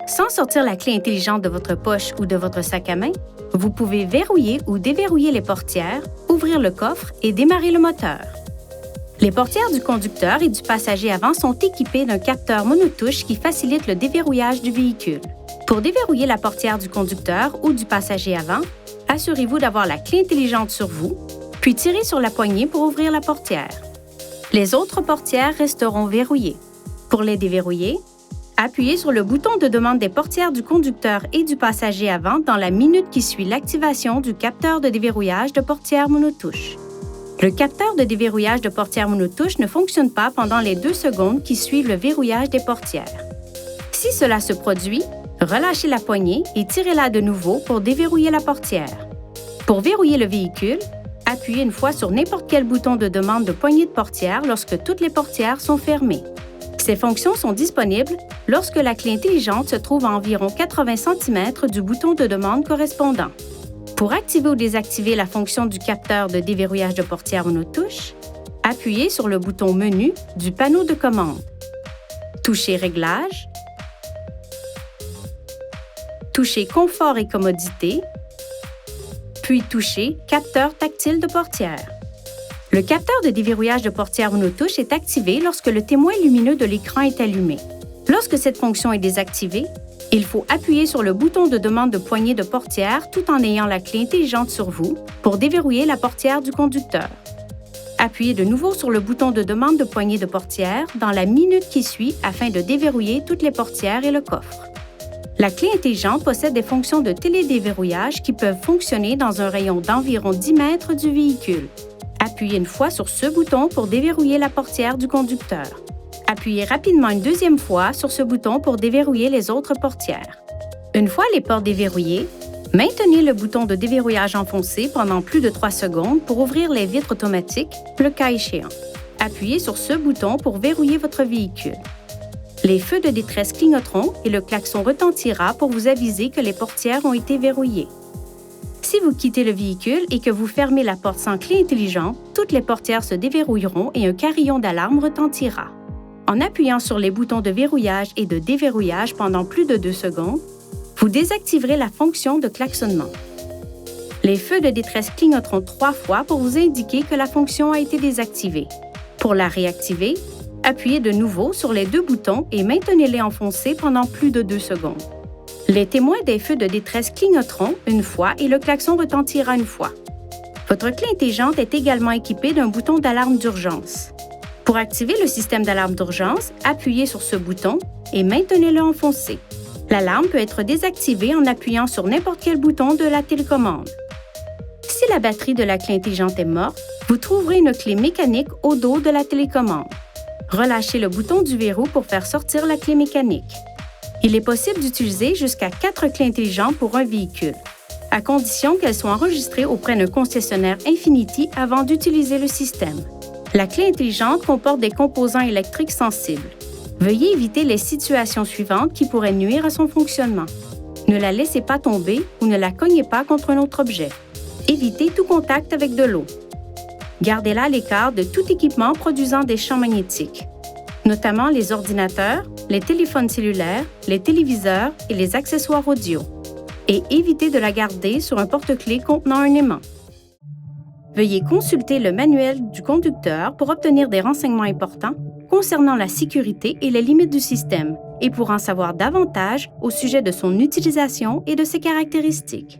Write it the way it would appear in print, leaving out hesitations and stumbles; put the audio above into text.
Sans sortir la clé intelligente de votre poche ou de votre sac à main, vous pouvez verrouiller ou déverrouiller les portières, ouvrir le coffre et démarrer le moteur. Les portières du conducteur et du passager avant sont équipées d'un capteur monotouche qui facilite le déverrouillage du véhicule. Pour déverrouiller la portière du conducteur ou du passager avant, assurez-vous d'avoir la clé intelligente sur vous, puis tirez sur la poignée pour ouvrir la portière. Les autres portières resteront verrouillées. Pour les déverrouiller, appuyez sur le bouton de demande des portières du conducteur et du passager avant dans la minute qui suit l'activation du capteur de déverrouillage de portière monotouche. Le capteur de déverrouillage de portière monotouche ne fonctionne pas pendant les 2 secondes qui suivent le verrouillage des portières. Si cela se produit, relâchez la poignée et tirez-la de nouveau pour déverrouiller la portière. Pour verrouiller le véhicule, appuyez une fois sur n'importe quel bouton de demande de poignée de portière lorsque toutes les portières sont fermées. Ces fonctions sont disponibles lorsque la clé intelligente se trouve à environ 80 cm du bouton de demande correspondant. Pour activer ou désactiver la fonction du capteur de déverrouillage de portière monotouche, appuyez sur le bouton Menu du panneau de commande. Touchez Réglages, touchez Confort et commodité, puis touchez Capteur tactile de portière. Le capteur de déverrouillage de portière monotouche est activé lorsque le témoin lumineux de l'écran est allumé. Lorsque cette fonction est désactivée, il faut appuyer sur le bouton de demande de poignée de portière tout en ayant la clé intelligente sur vous pour déverrouiller la portière du conducteur. Appuyez de nouveau sur le bouton de demande de poignée de portière dans la minute qui suit afin de déverrouiller toutes les portières et le coffre. La clé intelligente possède des fonctions de télédéverrouillage qui peuvent fonctionner dans un rayon d'environ 10 mètres du véhicule. Appuyez une fois sur ce bouton pour déverrouiller la portière du conducteur. Appuyez rapidement une deuxième fois sur ce bouton pour déverrouiller les autres portières. Une fois les portes déverrouillées, maintenez le bouton de déverrouillage enfoncé pendant plus de 3 secondes pour ouvrir les vitres automatiques, le cas échéant. Appuyez sur ce bouton pour verrouiller votre véhicule. Les feux de détresse clignoteront et le klaxon retentira pour vous aviser que les portières ont été verrouillées. Si vous quittez le véhicule et que vous fermez la porte sans clé intelligente, toutes les portières se déverrouilleront et un carillon d'alarme retentira. En appuyant sur les boutons de verrouillage et de déverrouillage pendant plus de 2 secondes, vous désactiverez la fonction de klaxonnement. Les feux de détresse clignoteront 3 fois pour vous indiquer que la fonction a été désactivée. Pour la réactiver, appuyez de nouveau sur les 2 boutons et maintenez-les enfoncés pendant plus de 2 secondes. Les témoins des feux de détresse clignoteront une fois et le klaxon retentira une fois. Votre clé intelligente est également équipée d'un bouton d'alarme d'urgence. Pour activer le système d'alarme d'urgence, appuyez sur ce bouton et maintenez-le enfoncé. L'alarme peut être désactivée en appuyant sur n'importe quel bouton de la télécommande. Si la batterie de la clé intelligente est morte, vous trouverez une clé mécanique au dos de la télécommande. Relâchez le bouton du verrou pour faire sortir la clé mécanique. Il est possible d'utiliser jusqu'à 4 clés intelligentes pour un véhicule, à condition qu'elles soient enregistrées auprès d'un concessionnaire Infinity avant d'utiliser le système. La clé intelligente comporte des composants électriques sensibles. Veuillez éviter les situations suivantes qui pourraient nuire à son fonctionnement. Ne la laissez pas tomber ou ne la cognez pas contre un autre objet. Évitez tout contact avec de l'eau. Gardez-la à l'écart de tout équipement produisant des champs magnétiques, notamment les ordinateurs, les téléphones cellulaires, les téléviseurs et les accessoires audio. Et évitez de la garder sur un porte-clés contenant un aimant. Veuillez consulter le manuel du conducteur pour obtenir des renseignements importants concernant la sécurité et les limites du système et pour en savoir davantage au sujet de son utilisation et de ses caractéristiques.